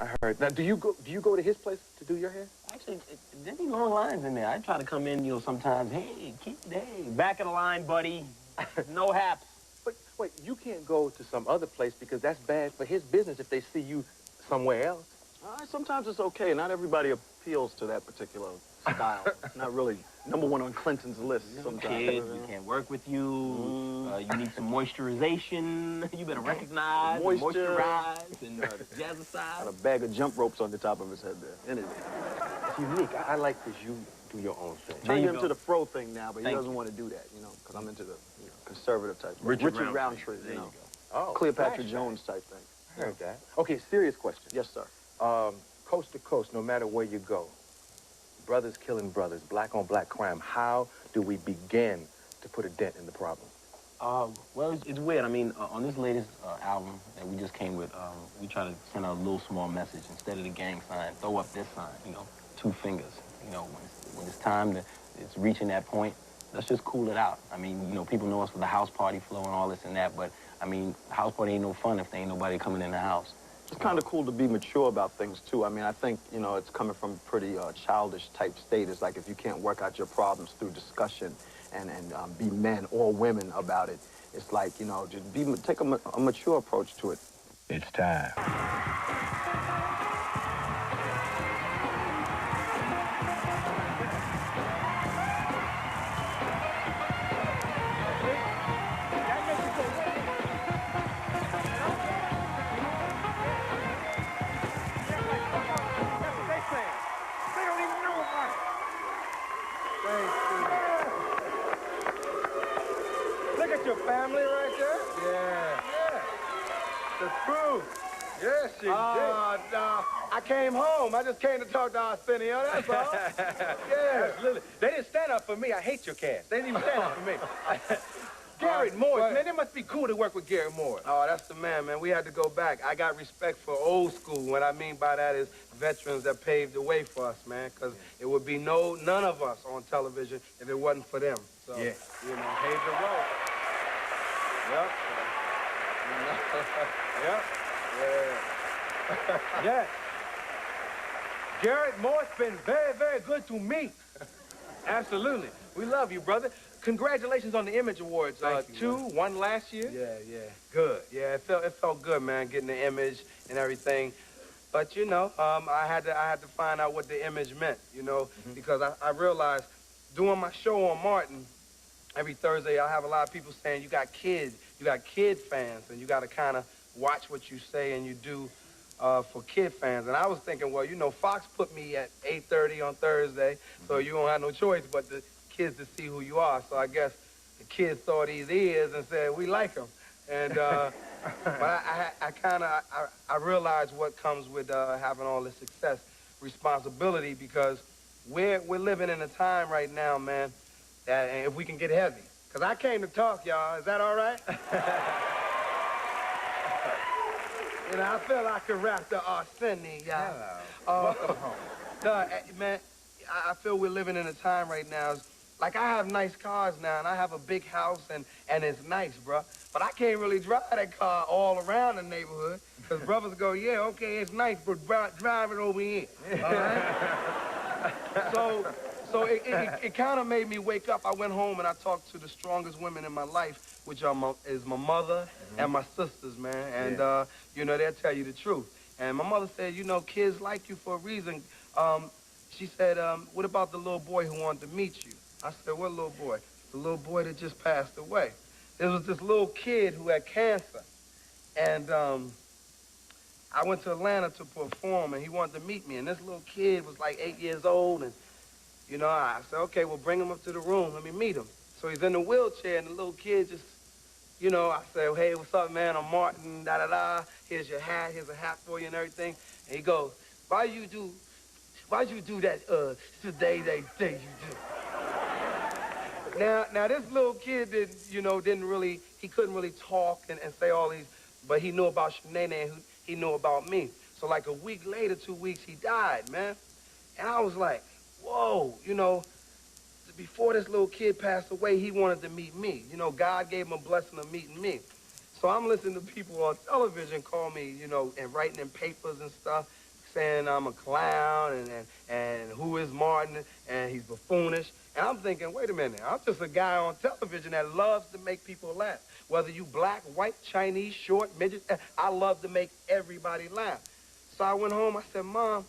I heard. Now, do you go to his place to do your hair? Actually, there's any long lines in there. I try to come in, you know, sometimes. Hey, hey, back of the line, buddy. No haps. But wait, you can't go to some other place because that's bad for his business if they see you somewhere else. Sometimes it's okay. Not everybody appeals to that particular style. Not really #1 on Clinton's list sometimes. Kid, we can't work with you. You need some moisturization. You better recognize, moisturize, and jazzercise. Got a bag of jump ropes on the top of his head there. It's unique. I like this. You do your own thing. Turned him to the fro thing now, but he doesn't want to do that, you know, because I'm into the conservative type. Richard Roundtree, there you know. Oh, Cleopatra Jones type thing. I heard that. Okay, serious question. Yes, sir. Coast to coast, no matter where you go, brothers killing brothers, black on black crime, how do we begin to put a dent in the problem? Well, it's weird. I mean, on this latest album that we just came with, we try to send out a little small message. Instead of the gang sign, throw up this sign, you know, 2 fingers. You know, when it's time to, it's reaching that point, let's just cool it out. I mean, you know, people know us for the house party flow and all this and that, but, I mean, house party ain't no fun if there ain't nobody coming in the house. It's kind of cool to be mature about things, too. I mean, I think, you know, it's coming from a pretty childish type state. It's like if you can't work out your problems through discussion and be men or women about it, it's like, you know, just take a mature approach to it. It's time. Look at your family right there. Yeah. The crew. Yes, she did. No. I came home. I just came to talk to Arsenio, that's all. Yeah. Absolutely. They didn't stand up for me. I hate your cast. They didn't even stand up for me. Garrett Morris, man, it must be cool to work with Garrett Morris. Oh, that's the man, man. We had to go back. I got respect for old school. What I mean by that is veterans that paved the way for us, man, because it would be none of us on television if it wasn't for them. So, you know, paved the road. Yep. Yep. Yeah. Yeah. Garrett Morris been very, very good to me. Absolutely. We love you, brother. Congratulations on the Image Awards. Thank you, 2, 1 last year. Yeah. Good. Yeah, it felt good, man, getting the image and everything. But you know, I had to find out what the image meant, you know, because I realized doing my show on Martin every Thursday, I have a lot of people saying you got kid fans, and you got to kind of watch what you say and you do for kid fans. And I was thinking, well, you know, Fox put me at 8:30 on Thursday, so you don't have no choice but the kids to see who you are. So I guess the kids saw these ears and said, we like them. And, but I realized what comes with having all this success, responsibility, because we're living in a time right now, man, that if we can get heavy. Because I came to talk, y'all. Is that all right? You know, I feel like I could rap the Arsenio, y'all. Welcome home. Man, I feel we're living in a time right now. Like, I have nice cars now, and I have a big house, and it's nice, bro. But I can't really drive that car all around the neighborhood, because brothers go, yeah, okay, it's nice, but drive it over here, all right? So it kind of made me wake up. I went home, and I talked to the strongest women in my life, which is my mother and my sisters, man. And, you know, they'll tell you the truth. And my mother said, you know, kids like you for a reason. She said, what about the little boy who wanted to meet you? I said, what little boy? The little boy that just passed away. There was this little kid who had cancer. And I went to Atlanta to perform, and he wanted to meet me. And this little kid was like 8 years old. And, you know, I said, okay, well, bring him up to the room. Let me meet him. So he's in the wheelchair, and the little kid just, you know, I said, hey, what's up, man? I'm Martin, da-da-da. Here's your hat. Here's a hat for you and everything. And he goes, why'd you do that today they say you do? Now this little kid he couldn't really talk and say all these, but he knew about Shanae and he knew about me. So like a week later, 2 weeks, he died, man. And I was like, whoa, you know, before this little kid passed away, he wanted to meet me. You know, God gave him a blessing of meeting me. So I'm listening to people on television call me, you know, and writing in papers and stuff, saying I'm a clown and who is Martin and he's buffoonish. And I'm thinking, wait a minute, I'm just a guy on television that loves to make people laugh. Whether you black, white, Chinese, short, midget, I love to make everybody laugh. So I went home, I said, Mom,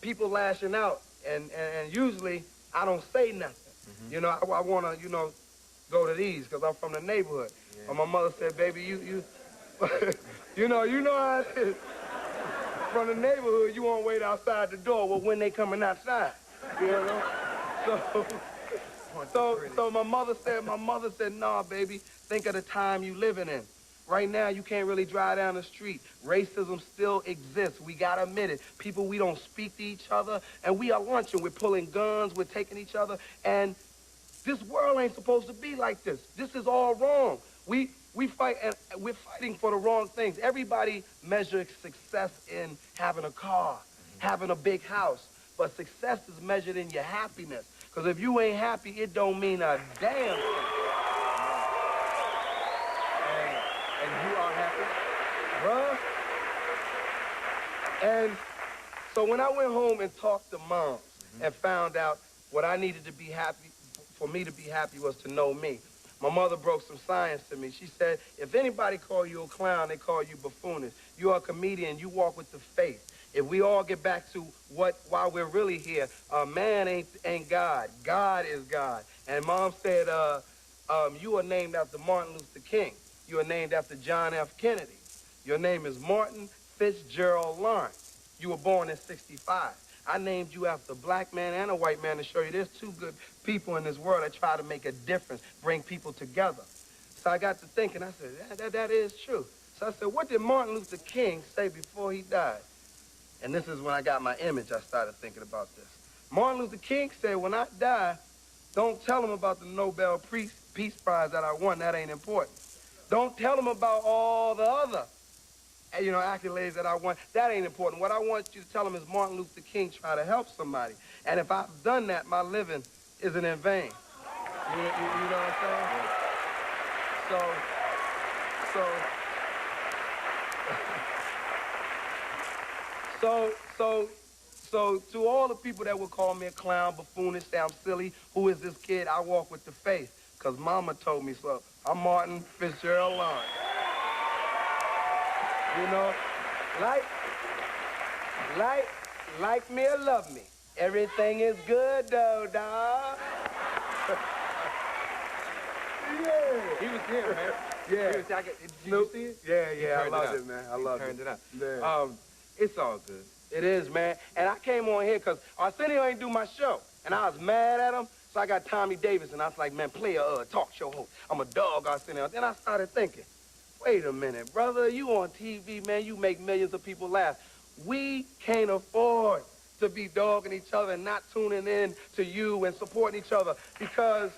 people lashing out, and usually I don't say nothing. You know, I want to, you know, go to these because I'm from the neighborhood. Yeah. And my mother said, baby, you you know how it is. From the neighborhood, you won't wait outside the door. Well, when they coming outside, you know? So my mother said, nah, baby, think of the time you living in. Right now, you can't really drive down the street. Racism still exists. We gotta admit it. People, we don't speak to each other, and we are lunching. We're pulling guns. We're taking each other, and this world ain't supposed to be like this. This is all wrong. We fight, and we're fighting for the wrong things. Everybody measures success in having a car, having a big house, but success is measured in your happiness. Because if you ain't happy, it don't mean a damn thing. And you are happy? Bruh. And so when I went home and talked to Moms and found out what I needed to be happy, for me to be happy was to know me. My mother broke some science to me. She said, if anybody call you a clown, they call you buffoonish. You're a comedian, you walk with the faith. If we all get back to why we're really here, man ain't God. God is God. And Mom said, you are named after Martin Luther King. You are named after John F. Kennedy. Your name is Martin Fitzgerald Lawrence. You were born in '65. I named you after a black man and a white man to show you there's two good people in this world that try to make a difference, bring people together. So I got to thinking, I said, that is true. So I said, what did Martin Luther King say before he died? And this is when I got my image, I started thinking about this. Martin Luther King said, when I die, don't tell them about the Nobel Peace Prize that I won. That ain't important. Don't tell them about all the other, accolades that I won. That ain't important. What I want you to tell them is Martin Luther King tried to help somebody. And if I've done that, my living isn't in vain. You know what I'm saying? So to all the people that would call me a clown, buffoonish, say I'm silly, who is this kid? I walk with the faith, because Mama told me so. I'm Martin Fitzgerald Lawrence. You know, like me or love me. Everything is good though, dawg. Yeah. He was here, man. Yeah. Did you see it? Yeah, I loved it, man. I loved it. Turned it up. Yeah. It's all good. It is, man. And I came on here because Arsenio ain't do my show. And I was mad at him, so I got Tommy Davis, and I was like, man, play a talk show host. I'm a dog, Arsenio. Then I started thinking, wait a minute, brother, you on TV, man, you make millions of people laugh. We can't afford to be dogging each other and not tuning in to you and supporting each other, because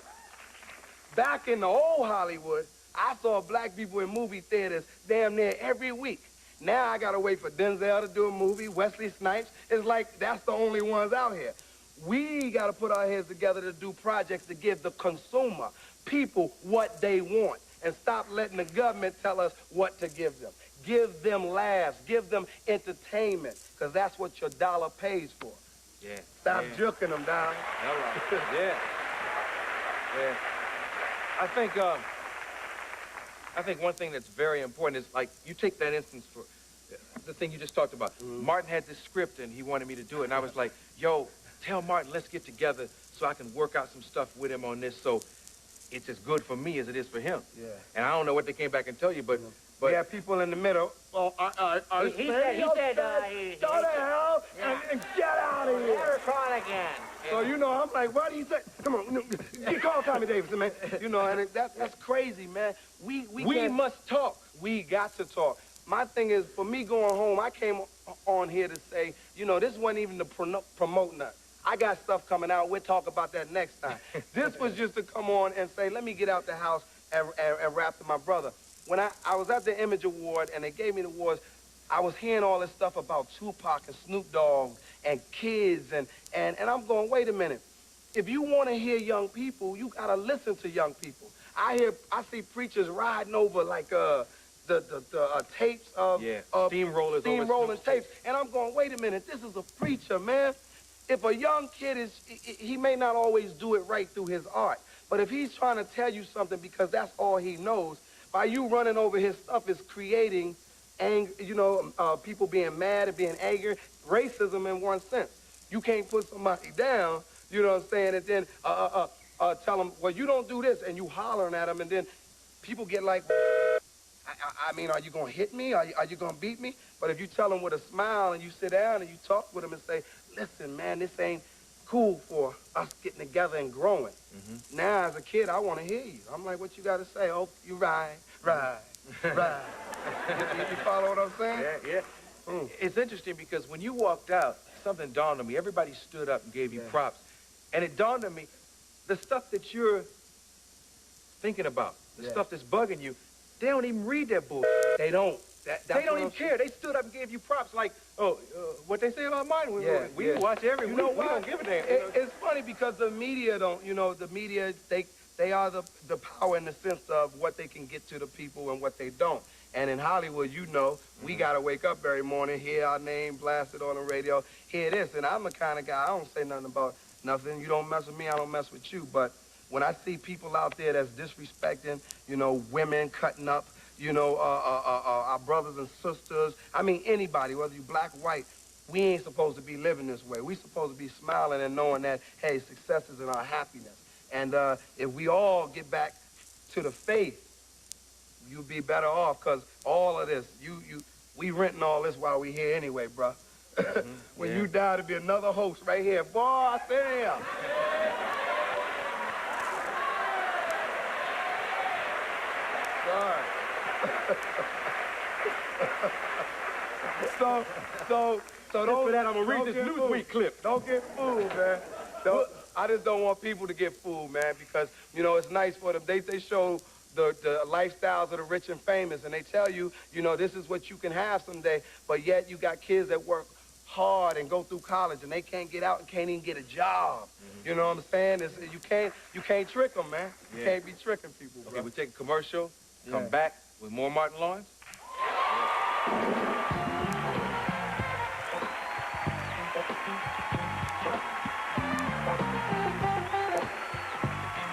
back in the old Hollywood, I saw black people in movie theaters damn near every week. Now I gotta wait for Denzel to do a movie, Wesley Snipes. It's like that's the only ones out here. We gotta put our heads together to do projects to give the consumer, people, what they want, and stop letting the government tell us what to give them. Give them laughs, give them entertainment, because that's what your dollar pays for. Yeah. Stop juking them, dog. Yeah. Yeah. I think one thing that's very important is, like, you take that instance for the thing you just talked about. Martin had this script and he wanted me to do it, and I was like, yo, tell Martin, let's get together so I can work out some stuff with him on this so it's as good for me as it is for him. Yeah. And I don't know what they came back and tell you, but We have people in the middle. Oh, He said, go to hell and get out of here. never try again. So, I'm like, what do you say? Come on, you call Tommy Davidson, man. And that's crazy, man. We must talk. We got to talk. My thing is, for me going home, I came on here to say, this wasn't even to promote nothing. I got stuff coming out. We'll talk about that next time. This was just to come on and say, let me get out the house and rap to my brother. When I was at the Image Award and they gave me the awards, I was hearing all this stuff about Tupac and Snoop Dogg and kids, and I'm going, wait a minute. If you want to hear young people, you got to listen to young people. I see preachers riding over like tapes of steamrollers, steamrolling tapes, and I'm going, wait a minute, this is a preacher, man. If a young kid he may not always do it right through his art, but if he's trying to tell you something because that's all he knows, by you running over his stuff is creating anger, people being mad and being angry, racism in one sense. You can't put somebody down, you know what I'm saying, and then tell them, well, you don't do this, and you hollering at them, and then people get like, I mean, are you going to hit me? Are you going to beat me? But if you tell them with a smile and you sit down and you talk with them and say, listen, man, this ain't cool for us getting together and growing. Mm-hmm. Now, as a kid, I want to hear you. I'm like, what you got to say? Oh, you right. You follow what I'm saying? Yeah. It's interesting because when you walked out, something dawned on me. Everybody stood up and gave you props. And it dawned on me, the stuff that you're thinking about, the stuff that's bugging you, they don't even read that book. They don't. They don't even care. They stood up and gave you props like, what they say about mine. We watch every week. We don't give a damn. It's funny because the media don't, the media, they are the power in the sense of what they can get to the people and what they don't. And in Hollywood, we got to wake up every morning, hear our name blasted on the radio, hear this. And I'm the kind of guy, I don't say nothing about nothing. You don't mess with me, I don't mess with you. But when I see people out there that's disrespecting, women cutting up, our brothers and sisters, I mean, anybody, whether you black, white, we ain't supposed to be living this way. We supposed to be smiling and knowing that, hey, success is in our happiness. And if we all get back to the faith, you'll be better off, because all of this, we renting all this while we here anyway, bro. When you die, to be another host right here. Boy, I say So don't, for that, I'm gonna read this Newsweek clip. Don't get fooled, man. I just don't want people to get fooled, man, because it's nice for them. They show the lifestyles of the rich and famous, and they tell you, this is what you can have someday, but yet you got kids that work hard and go through college, and they can't get out and can't even get a job. Mm-hmm. You know what I'm saying? You can't trick them, man. You can't be tricking people, bro. Okay, we take a commercial, come back with more Martin Lawrence.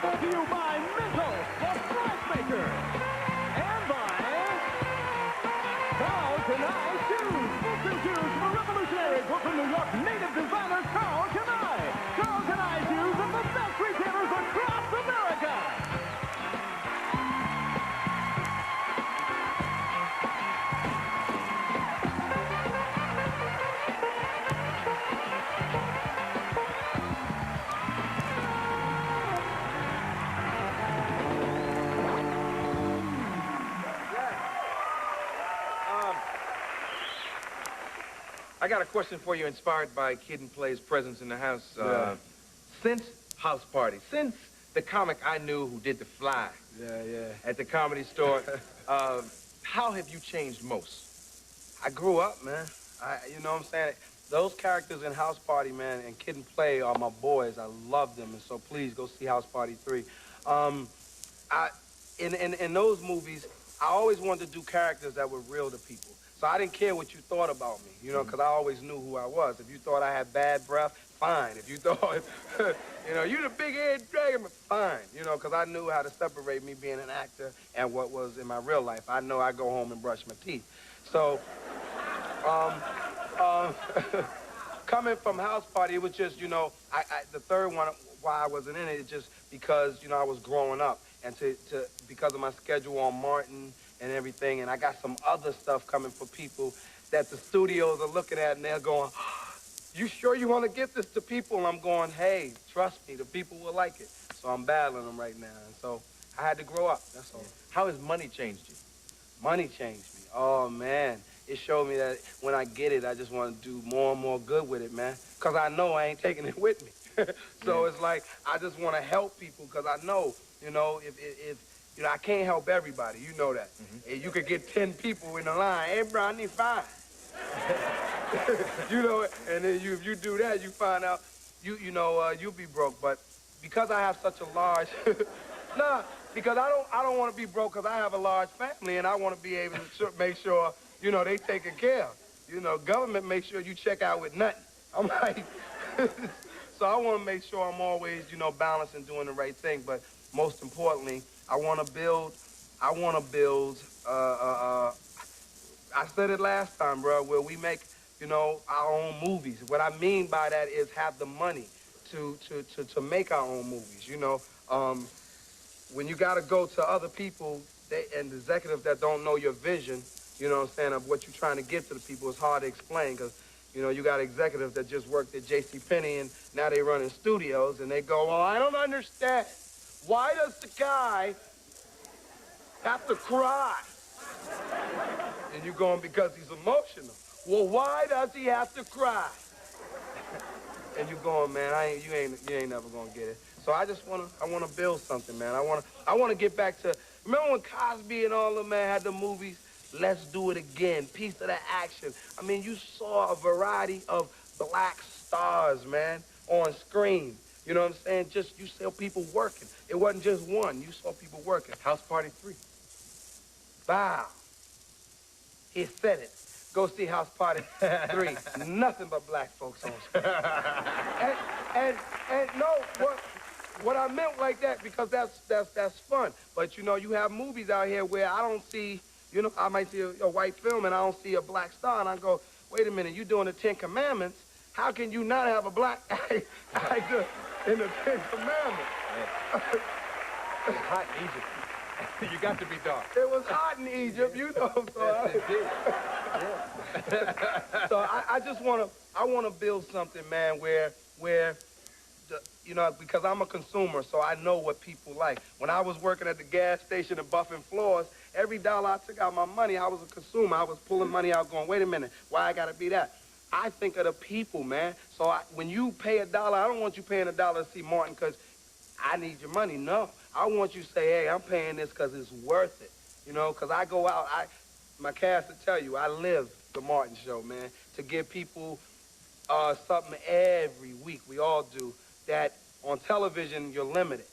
To you by Mental, the Price Maker. And by Carl Kanai Shoes. Boots and shoes for revolutionary Brooklyn, New York native designer Carl Kanai. Carl Kanai Shoes are the best retailers across America. I got a question for you inspired by Kid and Play's presence in the house. Since House Party, since the comic I knew who did the fly at the Comedy Store, how have you changed most? I grew up, man. You know what I'm saying? Those characters in House Party, man, and Kid and Play are my boys. I love them, and so please go see House Party 3. In those movies, I always wanted to do characters that were real to people. So I didn't care what you thought about me, because I always knew who I was. If you thought I had bad breath, fine. If you thought, you the big-head dragon, fine, because I knew how to separate me being an actor and what was in my real life. I know I go home and brush my teeth. So, coming from House Party, it was just, the third one, why I wasn't in it, just because, I was growing up. And because of my schedule on Martin and everything, and I got some other stuff coming for people that the studios are looking at, and they're going, you sure you want to give this to people? And I'm going, hey, trust me, the people will like it. So I'm battling them right now, and so I had to grow up, that's all. How has money changed you? Money changed me. Oh, man. It showed me that when I get it, I just want to do more and more good with it, man, because I know I ain't taking it with me. So it's like I just want to help people because I know, if I can't help everybody. You know that. Mm-hmm. And you could get 10 people in the line. Hey, bro, I need 5. And then if you do that, you find out, you'll be broke. But because I have such a large, because I don't want to be broke because I have a large family and I want to be able to make sure, you know, they taken care of. You know, government makes sure you check out with nothing. I'm like, so I want to make sure I'm always, you know, balanced and doing the right thing. But most importantly, I want to build, I said it last time, bro, where we make, you know, our own movies. What I mean by that is have the money to make our own movies, you know. When you got to go to other people and the executives that don't know your vision, you know what I'm saying, of what you're trying to get to the people, it's hard to explain because, you know, you got executives that just worked at JCPenney and now they run in studios and they go, well, I don't understand. Why does the guy have to cry? And you're going, because he's emotional. Well, why does he have to cry? And you're going, man, you ain't never gonna get it. So I wanna build something, man. I wanna get back to, remember when Cosby and all them, man, had the movies? Let's do it again, piece of the action. I mean, you saw a variety of black stars, man, on screen. You know what I'm saying? Just, you saw people working. It wasn't just one, you saw people working. House Party 3. Wow. He said it. Go see House Party 3. Nothing but black folks on screen. and no, what I meant like that, because that's fun. But you know, you have movies out here where I don't see, you know, I might see a white film and I don't see a black star, and I go, wait a minute, you doing the 10 Commandments? How can you not have a black actor in the 10 Commandments? It's hot in Egypt. You got to be dark. It was hot in Egypt, you know. So I just wanna build something, man, where you know, because I'm a consumer, so I know what people like. When I was working at the gas station and buffing floors, every dollar I took out my money, I was a consumer. I was pulling money out going, wait a minute, why I gotta be that? I think of the people, man. So when you pay $1, I don't want you paying $1 to see Martin because I need your money. No, I want you to say, hey, I'm paying this because it's worth it. You know, because I go out, my cast will tell you, I live the Martin Show, man, to give people something every week. We all do. That on television, you're limited.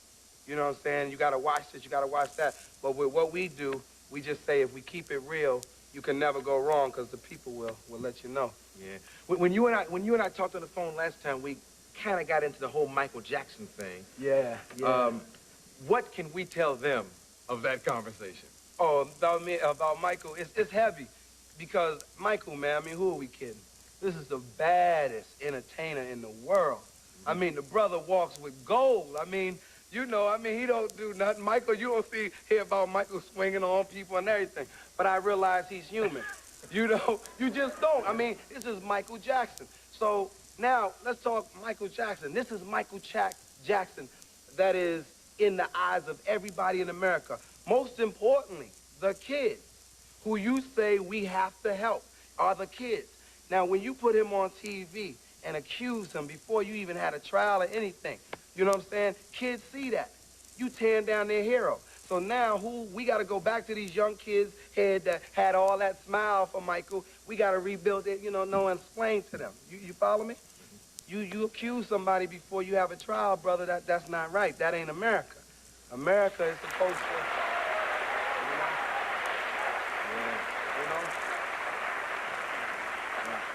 You know what I'm saying? You got to watch this, you got to watch that. But with what we do, we just say if we keep it real, you can never go wrong because the people will let you know. Yeah. When you and I talked on the phone last time, we kind of got into the whole Michael Jackson thing. Yeah. What can we tell them of that conversation? Oh, about Michael, it's heavy. Because Michael, man, I mean, who are we kidding? This is the baddest entertainer in the world. I mean, the brother walks with gold. I mean, you know, he don't do nothing. Michael, you don't hear about Michael swinging on people and everything. But I realize he's human. You know, you just don't. I mean, this is Michael Jackson. So now, let's talk Michael Jackson. This is Michael Jackson that is in the eyes of everybody in America. Most importantly, the kids who you say we have to help are the kids. Now, when you put him on TV and accuse him before you even had a trial or anything, you know what I'm saying? Kids see that. You tearing down their hero. So now we got to go back to these young kids' head that had all that smile for Michael. We got to rebuild it, you know, and explain to them. You follow me? You accuse somebody before you have a trial, brother, that's not right. That ain't America. America is supposed to,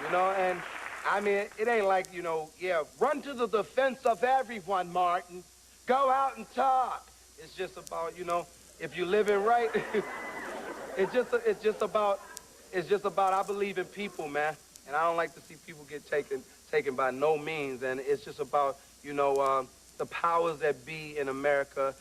you know, and I mean, it ain't like, you know, yeah, run to the defense of everyone, Martin. Go out and talk. It's just about, you know, if you living right, it's just about, I believe in people, man. And I don't like to see people get taken by no means. And it's just about, you know, the powers that be in America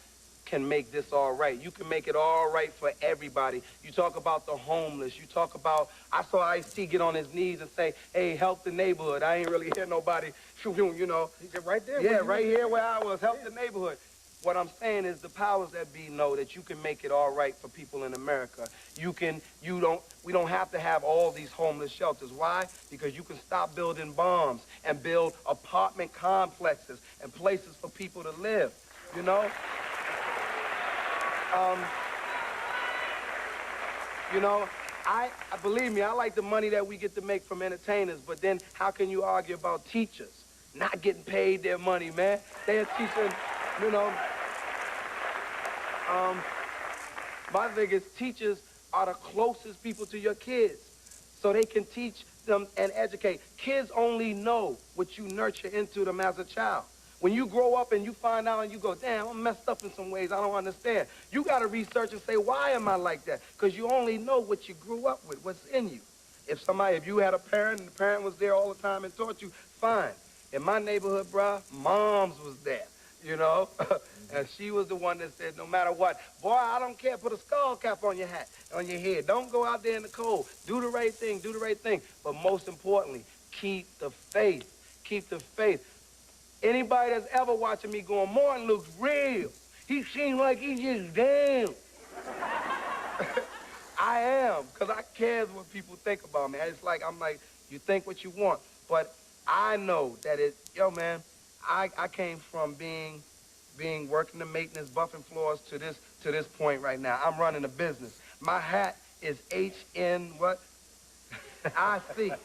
can make this all right. You can make it all right for everybody. You talk about the homeless. You talk about, I saw Ice-T get on his knees and say, hey, help the neighborhood. I ain't really hear nobody, you know. Right there. Yeah, right here where I was, help the neighborhood. What I'm saying is the powers that be know that you can make it all right for people in America. We don't have to have all these homeless shelters. Why? Because you can stop building bombs and build apartment complexes and places for people to live, you know? You know, believe me, I like the money that we get to make from entertainers, but then how can you argue about teachers not getting paid their money, man? They're teaching, you know, My thing is teachers are the closest people to your kids, so they can teach them and educate. Kids only know what you nurture into them as a child. When you grow up and you find out and you go, damn, I'm messed up in some ways, I don't understand. You got to research and say, why am I like that? Because you only know what you grew up with, what's in you. If you had a parent and the parent was there all the time and taught you, fine. In my neighborhood, bruh, moms was there, you know? And she was the one that said, no matter what, boy, I don't care, put a skull cap on your hat, on your head. Don't go out there in the cold. Do the right thing, do the right thing. But most importantly, keep the faith. Keep the faith. Anybody that's ever watching me going, Martin looks real. He seems like he's just down. I am, because I care what people think about me. It's like, I'm like, you think what you want. But I know that I came from working the maintenance, buffing floors to this point right now. I'm running a business. My hat is HN what? IC.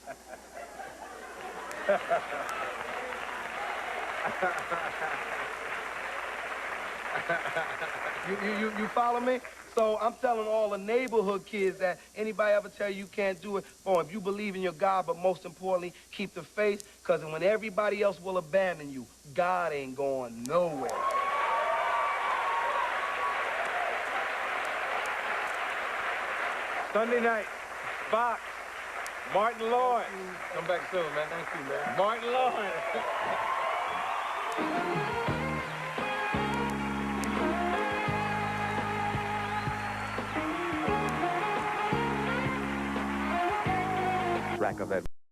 You follow me? So I'm telling all the neighborhood kids that anybody ever tell you can't do it, boy, if you believe in your God, but most importantly, keep the faith, because when everybody else will abandon you, God ain't going nowhere. Sunday night, Fox, Martin Lloyd. Come back soon, man. Thank you, man. Martin Lloyd. Rack of